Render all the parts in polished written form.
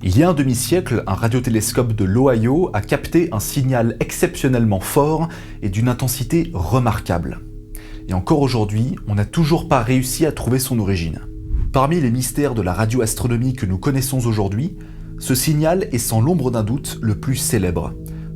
Il y a un demi-siècle, un radiotélescope de l'Ohio a capté un signal exceptionnellement fort et d'une intensité remarquable. Et encore aujourd'hui, on n'a toujours pas réussi à trouver son origine. Parmi les mystères de la radioastronomie que nous connaissons aujourd'hui, ce signal est sans l'ombre d'un doute le plus célèbre,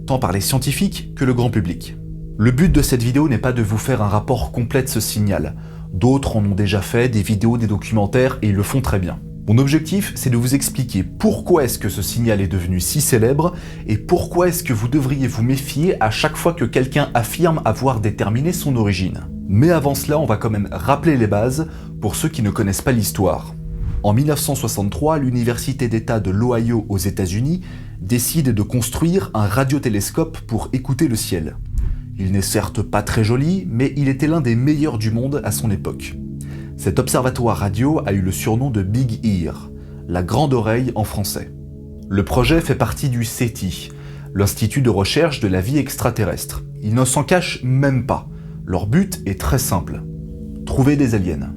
tant par les scientifiques que le grand public. Le but de cette vidéo n'est pas de vous faire un rapport complet de ce signal. D'autres en ont déjà fait, des vidéos, des documentaires, et ils le font très bien. Mon objectif, c'est de vous expliquer pourquoi est-ce que ce signal est devenu si célèbre et pourquoi est-ce que vous devriez vous méfier à chaque fois que quelqu'un affirme avoir déterminé son origine. Mais avant cela, on va quand même rappeler les bases pour ceux qui ne connaissent pas l'histoire. En 1963, l'Université d'État de l'Ohio aux États-Unis décide de construire un radiotélescope pour écouter le ciel. Il n'est certes pas très joli, mais il était l'un des meilleurs du monde à son époque. Cet observatoire radio a eu le surnom de Big Ear, la grande oreille en français. Le projet fait partie du SETI, l'Institut de recherche de la vie extraterrestre. Ils ne s'en cachent même pas. Leur but est très simple. Trouver des aliens.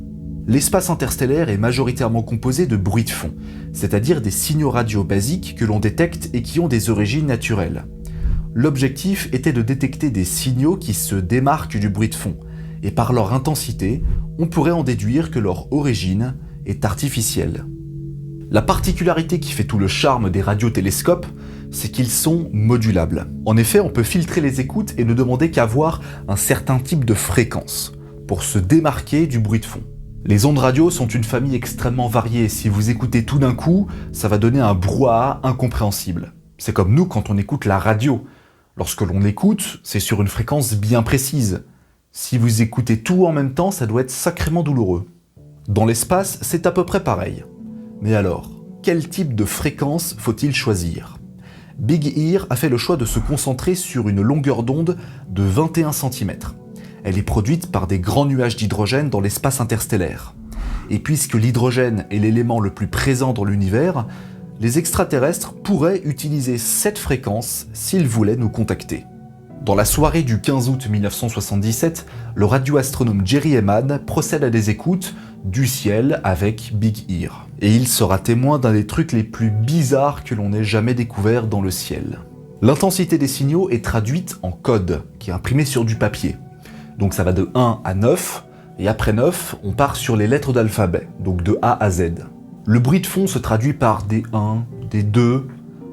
L'espace interstellaire est majoritairement composé de bruits de fond, c'est-à-dire des signaux radio basiques que l'on détecte et qui ont des origines naturelles. L'objectif était de détecter des signaux qui se démarquent du bruit de fond, et par leur intensité, on pourrait en déduire que leur origine est artificielle. La particularité qui fait tout le charme des radiotélescopes, c'est qu'ils sont modulables. En effet, on peut filtrer les écoutes et ne demander qu'à voir un certain type de fréquence, pour se démarquer du bruit de fond. Les ondes radio sont une famille extrêmement variée. Si vous écoutez tout d'un coup, ça va donner un brouhaha incompréhensible. C'est comme nous quand on écoute la radio. Lorsque l'on écoute, c'est sur une fréquence bien précise. Si vous écoutez tout en même temps, ça doit être sacrément douloureux. Dans l'espace, c'est à peu près pareil. Mais alors, quel type de fréquence faut-il choisir ? Big Ear a fait le choix de se concentrer sur une longueur d'onde de 21 cm. Elle est produite par des grands nuages d'hydrogène dans l'espace interstellaire. Et puisque l'hydrogène est l'élément le plus présent dans l'univers, les extraterrestres pourraient utiliser cette fréquence s'ils voulaient nous contacter. Dans la soirée du 15 août 1977, le radioastronome Jerry Ehman procède à des écoutes du ciel avec Big Ear. Et il sera témoin d'un des trucs les plus bizarres que l'on ait jamais découvert dans le ciel. L'intensité des signaux est traduite en code, qui est imprimé sur du papier. Donc ça va de 1 à 9, et après 9, on part sur les lettres d'alphabet, donc de A à Z. Le bruit de fond se traduit par des 1, des 2,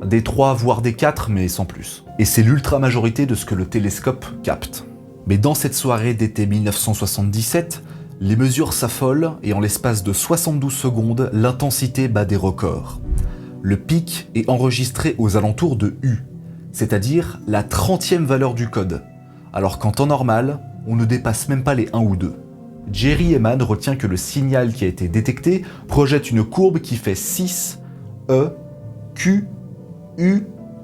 des 3, voire des 4, mais sans plus. Et c'est l'ultra-majorité de ce que le télescope capte. Mais dans cette soirée d'été 1977, les mesures s'affolent et en l'espace de 72 secondes, l'intensité bat des records. Le pic est enregistré aux alentours de U, c'est-à-dire la 30e valeur du code, alors qu'en temps normal, on ne dépasse même pas les 1 ou 2. Jerry Ehman retient que le signal qui a été détecté projette une courbe qui fait 6, E, Q, U,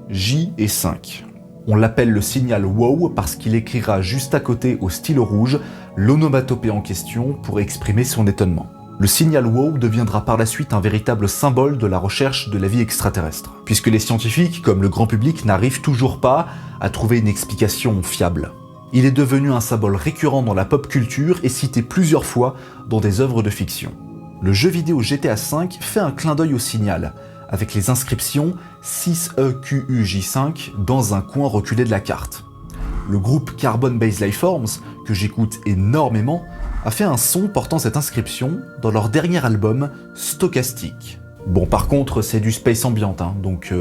J et 5. On l'appelle le signal WOW parce qu'il écrira juste à côté au stylo rouge l'onomatopée en question pour exprimer son étonnement. Le signal WOW deviendra par la suite un véritable symbole de la recherche de la vie extraterrestre, puisque les scientifiques, comme le grand public, n'arrivent toujours pas à trouver une explication fiable. Il est devenu un symbole récurrent dans la pop culture et cité plusieurs fois dans des œuvres de fiction. Le jeu vidéo GTA V fait un clin d'œil au signal, avec les inscriptions 6EQUJ5 dans un coin reculé de la carte. Le groupe Carbon Based Lifeforms, que j'écoute énormément, a fait un son portant cette inscription dans leur dernier album Stochastic. Bon, par contre, c'est du space ambient, donc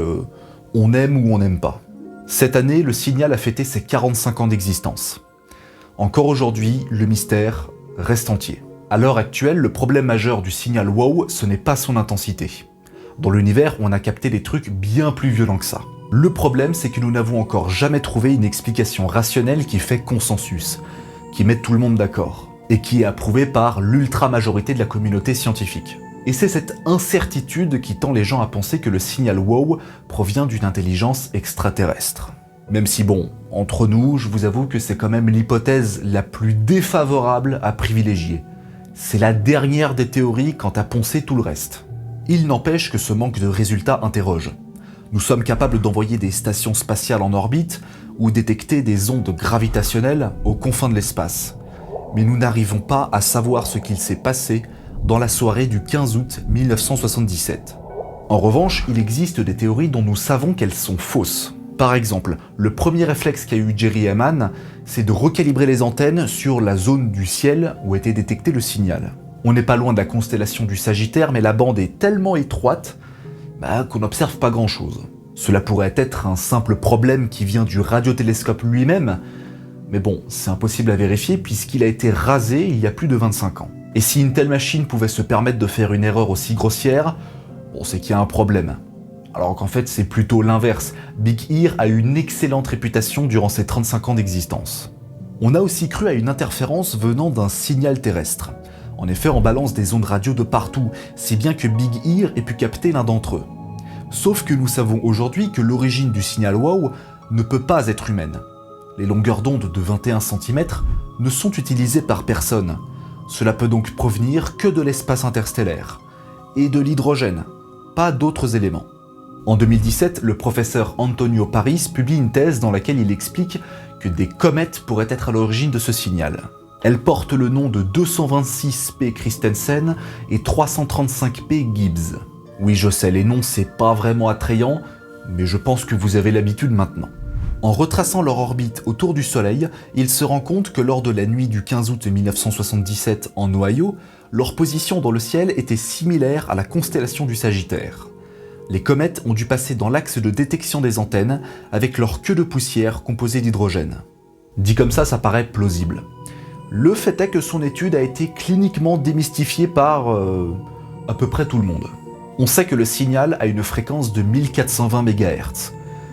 on aime ou on n'aime pas. Cette année, le signal a fêté ses 45 ans d'existence. Encore aujourd'hui, le mystère reste entier. À l'heure actuelle, le problème majeur du signal WOW, ce n'est pas son intensité. Dans l'univers, on a capté des trucs bien plus violents que ça. Le problème, c'est que nous n'avons encore jamais trouvé une explication rationnelle qui fait consensus, qui mette tout le monde d'accord, et qui est approuvée par l'ultra-majorité de la communauté scientifique. Et c'est cette incertitude qui tend les gens à penser que le signal WOW provient d'une intelligence extraterrestre. Même si bon, entre nous, je vous avoue que c'est quand même l'hypothèse la plus défavorable à privilégier. C'est la dernière des théories quant à poncer tout le reste. Il n'empêche que ce manque de résultats interroge. Nous sommes capables d'envoyer des stations spatiales en orbite ou détecter des ondes gravitationnelles aux confins de l'espace. Mais nous n'arrivons pas à savoir ce qu'il s'est passé dans la soirée du 15 août 1977. En revanche, il existe des théories dont nous savons qu'elles sont fausses. Par exemple, le premier réflexe qu'a eu Jerry Heyman, c'est de recalibrer les antennes sur la zone du ciel où était détecté le signal. On n'est pas loin de la constellation du Sagittaire, mais la bande est tellement étroite qu'on n'observe pas grand-chose. Cela pourrait être un simple problème qui vient du radiotélescope lui-même, mais bon, c'est impossible à vérifier puisqu'il a été rasé il y a plus de 25 ans. Et si une telle machine pouvait se permettre de faire une erreur aussi grossière, c'est qu'il y a un problème. Alors qu'en fait, c'est plutôt l'inverse. Big Ear a une excellente réputation durant ses 35 ans d'existence. On a aussi cru à une interférence venant d'un signal terrestre. En effet, on balance des ondes radio de partout, si bien que Big Ear ait pu capter l'un d'entre eux. Sauf que nous savons aujourd'hui que l'origine du signal WOW ne peut pas être humaine. Les longueurs d'onde de 21 cm ne sont utilisées par personne. Cela peut donc provenir que de l'espace interstellaire. Et de l'hydrogène, pas d'autres éléments. En 2017, le professeur Antonio Paris publie une thèse dans laquelle il explique que des comètes pourraient être à l'origine de ce signal. Elles portent le nom de 226P Christensen et 335P Gibbs. Oui, je sais, les noms c'est pas vraiment attrayant, mais je pense que vous avez l'habitude maintenant. En retraçant leur orbite autour du Soleil, il se rend compte que lors de la nuit du 15 août 1977 en Ohio, leur position dans le ciel était similaire à la constellation du Sagittaire. Les comètes ont dû passer dans l'axe de détection des antennes avec leur queue de poussière composée d'hydrogène. Dit comme ça paraît plausible. Le fait est que son étude a été cliniquement démystifiée par à peu près tout le monde. On sait que le signal a une fréquence de 1420 MHz,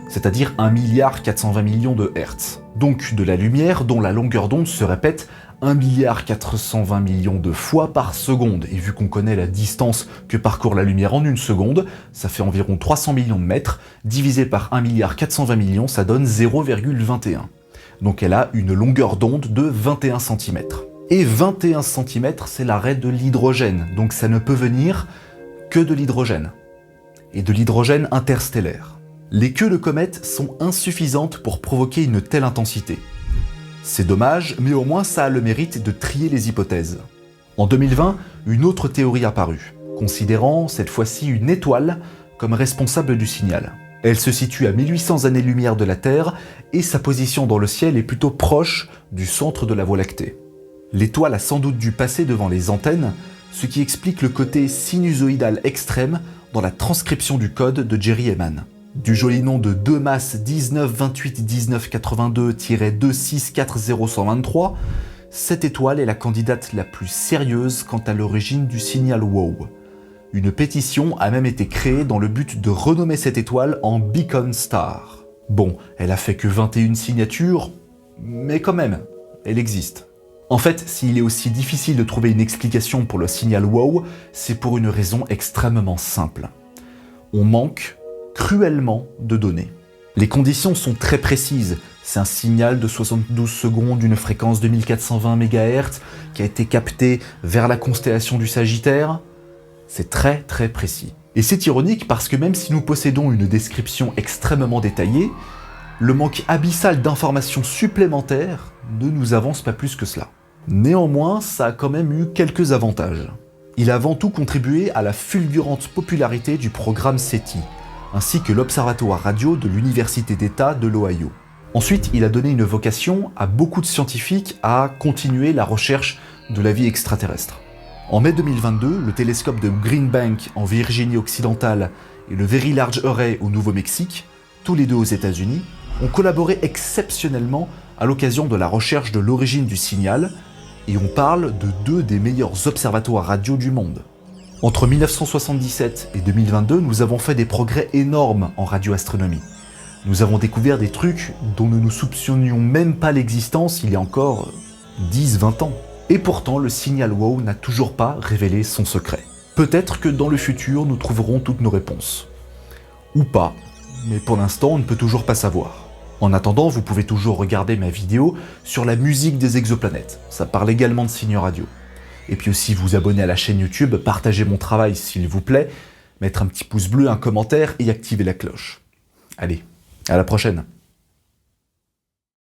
c'est-à-dire 1,420 milliard de Hertz. Donc de la lumière dont la longueur d'onde se répète 1,420 milliard de fois par seconde. Et vu qu'on connaît la distance que parcourt la lumière en une seconde, ça fait environ 300 millions de mètres, divisé par 1,420 milliard, ça donne 0,21. Donc elle a une longueur d'onde de 21 cm. Et 21 cm, c'est l'arrêt de l'hydrogène, donc ça ne peut venir que de l'hydrogène. Et de l'hydrogène interstellaire. Les queues de comètes sont insuffisantes pour provoquer une telle intensité. C'est dommage, mais au moins ça a le mérite de trier les hypothèses. En 2020, une autre théorie apparut, considérant cette fois-ci une étoile comme responsable du signal. Elle se situe à 1800 années-lumière de la Terre et sa position dans le ciel est plutôt proche du centre de la Voie lactée. L'étoile a sans doute dû passer devant les antennes, ce qui explique le côté sinusoïdal extrême dans la transcription du code de Jerry Heyman. Du joli nom de 2 masses 1928-1982-2640123, cette étoile est la candidate la plus sérieuse quant à l'origine du signal WOW. Une pétition a même été créée dans le but de renommer cette étoile en Beacon Star. Bon, elle a fait que 21 signatures, mais quand même, elle existe. En fait, s'il est aussi difficile de trouver une explication pour le signal WOW, c'est pour une raison extrêmement simple. On manque cruellement de données. Les conditions sont très précises. C'est un signal de 72 secondes d'une fréquence de 1420 MHz qui a été capté vers la constellation du Sagittaire. C'est très très précis. Et c'est ironique parce que même si nous possédons une description extrêmement détaillée, le manque abyssal d'informations supplémentaires ne nous avance pas plus que cela. Néanmoins, ça a quand même eu quelques avantages. Il a avant tout contribué à la fulgurante popularité du programme SETI, ainsi que l'Observatoire radio de l'Université d'État de l'Ohio. Ensuite, il a donné une vocation à beaucoup de scientifiques à continuer la recherche de la vie extraterrestre. En mai 2022, le télescope de Green Bank en Virginie occidentale et le Very Large Array au Nouveau-Mexique, tous les deux aux États-Unis, ont collaboré exceptionnellement à l'occasion de la recherche de l'origine du signal, et on parle de 2 des meilleurs observatoires radio du monde. Entre 1977 et 2022, nous avons fait des progrès énormes en radioastronomie. Nous avons découvert des trucs dont nous ne soupçonnions même pas l'existence il y a encore 10-20 ans. Et pourtant, le signal WOW n'a toujours pas révélé son secret. Peut-être que dans le futur, nous trouverons toutes nos réponses. Ou pas, mais pour l'instant, on ne peut toujours pas savoir. En attendant, vous pouvez toujours regarder ma vidéo sur la musique des exoplanètes. Ça parle également de signes radio. Et puis aussi vous abonner à la chaîne YouTube, partager mon travail s'il vous plaît, mettre un petit pouce bleu, un commentaire et activer la cloche. Allez, à la prochaine!